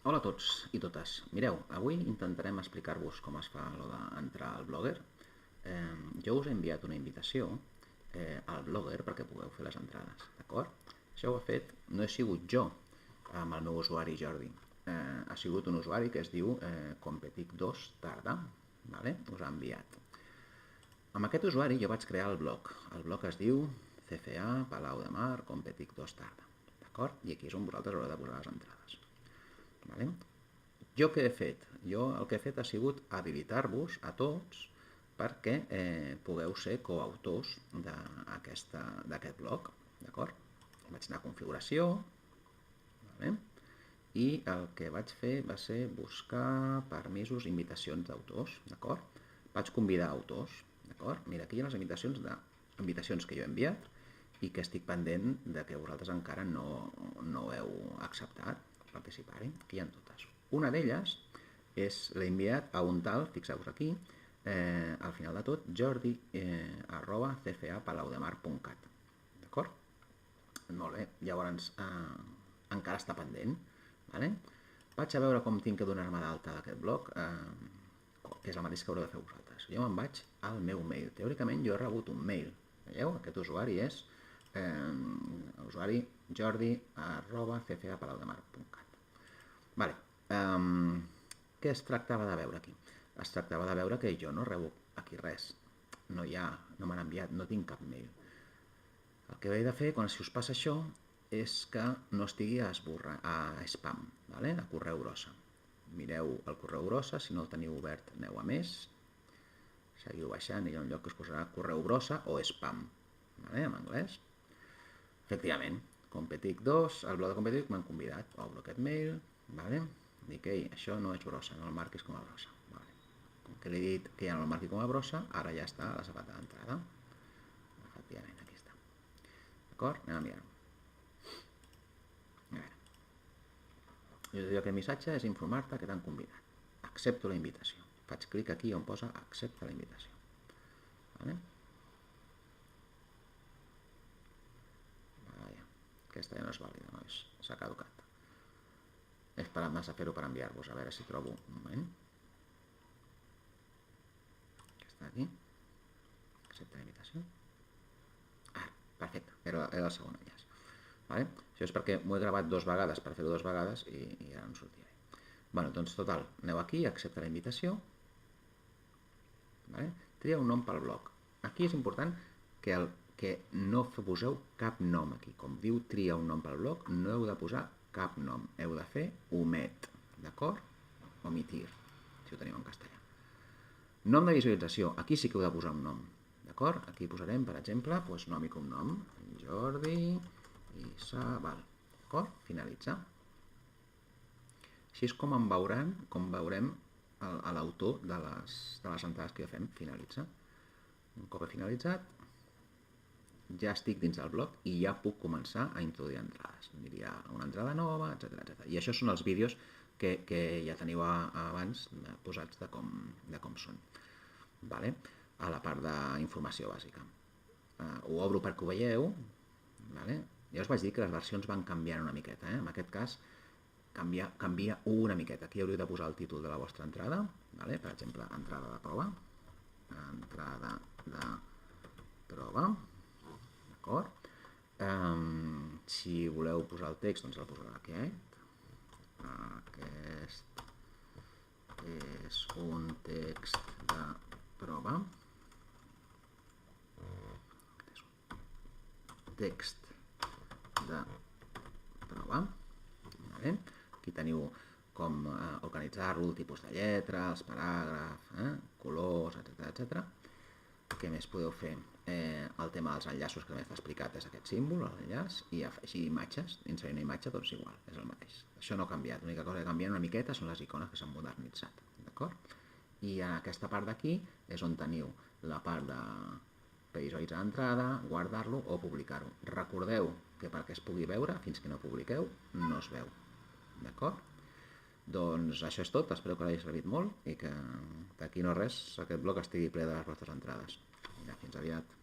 Hola a tots i totes. Mireu, avui intentarem explicar-vos com es fa allò d'entrar al Blogger. Jo us he enviat una invitació al Blogger perquè pugueu fer les entrades, d'acord? Això ho he fet, no he sigut jo amb el meu usuari Jordi. Ha sigut un usuari que es diu Competic2 Tarda, vale? Us ha enviat. Amb aquest usuari jo vaig crear el blog. El blog es diu CCA Palau de Mar Competic2 Tarda, d'acord? I aquí és on vosaltres haureu de posar les entrades. Vale? Jo què he fet? Jo el que he fet ha sigut habilitar-vos a tots perquè pugueu ser coautors d'aquest blog, d'acord? Vaig anar a configuració, vale? I el que vaig fer va ser buscar permisos, invitacions d'autors, d'acord? Vaig convidar autors, d'acord? Mira, aquí hi ha les invitacions que jo he enviat i que estic pendent de que vosaltres encara no heu acceptat participar-hi. Aquí hi ha totes. Una d'elles l'he enviat a un tal, fixeu-vos aquí, al final de tot, jordi@cfapalaudemar.cat. D'acord? Molt bé, llavors encara està pendent. Vale? Vaig a veure com tinc que donar-me d'alta d'aquest blog, que és el mateix que haureu de fer vosaltres. Jo me'n vaig al meu mail. Teòricament jo he rebut un mail. Veieu? Aquest usuari és usuari jordi@cfapalaudemar.cat. Vale. Què es tractava de veure aquí? Es tractava de veure que jo no rebo aquí res. No m'han enviat, no tinc cap mail. El que he de fer, si us passa això, és que no estigui a spam, vale? A correu brossa. Mireu el correu brossa, si no el teniu obert aneu a més, seguiu baixant i hi ha un lloc que us posarà correu brossa o spam, vale? En anglès. Efectivament, Competic2, el blog de Competic m'han convidat, obro aquest mail, vale? Dic, ei, això no és brossa, no el marquis com a brossa. Vale. Com que li he dit que ja no el marqui com a brossa, ara ja està a la sabata d'entrada. Efectivament, aquí està. D'acord? Anem a mirar-ho. A veure. Jo us dic que el missatge és informar-te que t'han convidat. Accepto la invitació. Faig clic aquí on posa accepta la invitació. Vale? Aquesta ja no és vàlida, no és, s'ha caducat. He esperat massa a fer-ho per enviar-vos, a veure si trobo un moment. Aquesta d'aquí. Accepta la invitació. Perfecte, era el segon enllaç. Vale? Això és perquè m'ho he gravat 2 vegades per fer-ho 2 vegades i ara no sortia bé. Bueno, doncs total, aneu aquí, accepta la invitació. Vale? Tria un nom pel blog. Aquí és important que no poseu cap nom aquí. Com diu tria un nom pel blog, no heu de posar cap nom. Heu de fer omet, d'acord? Omitir, si ho teniu en castellà. Nom de visualització. Aquí sí que heu de posar un nom, d'acord? Aquí posarem, per exemple, nom i cognom. Jordi Isabal, d'acord? Finalitzar. Així és com veurem l'autor de les entrades que jo fem. Finalitzar. Un cop he finalitzat, ja estic dins del blog i ja puc començar a introduir entrades. Diria una entrada nova, etc. I això són els vídeos que ja teniu abans posats de com són. Vale? A la part d'informació bàsica. Ho obro perquè ho veieu. Vale? Ja us vaig dir que les versions van canviant una miqueta. En aquest cas canvia una miqueta. Aquí hauríeu de posar el títol de la vostra entrada. Vale? Per exemple, entrada de prova. Entrada de prova. D'acord? Si voleu posar el text, doncs el posarà aquest. Aquest és un text de prova. Text de prova. Vale? Aquí teniu com organitzar-lo, el tipus de lletra, els paràgrafs, colors, etc. Què més podeu fer? El tema dels enllaços que també està explicat és aquest símbol, l'enllaç, i afegir imatges, inserir una imatge, doncs igual, és el mateix. Això no ha canviat, l'única cosa que ha canviat una miqueta són les icones que s'han modernitzat, d'acord? I en aquesta part d'aquí és on teniu la part de visualitzar l'entrada, guardar-lo o publicar-ho. Recordeu que perquè es pugui veure, fins que no publiqueu, no es veu, d'acord? Doncs això és tot, espero que l'hagi servit molt i que d'aquí no res aquest blog estigui ple de les vostres entrades. Fins aviat.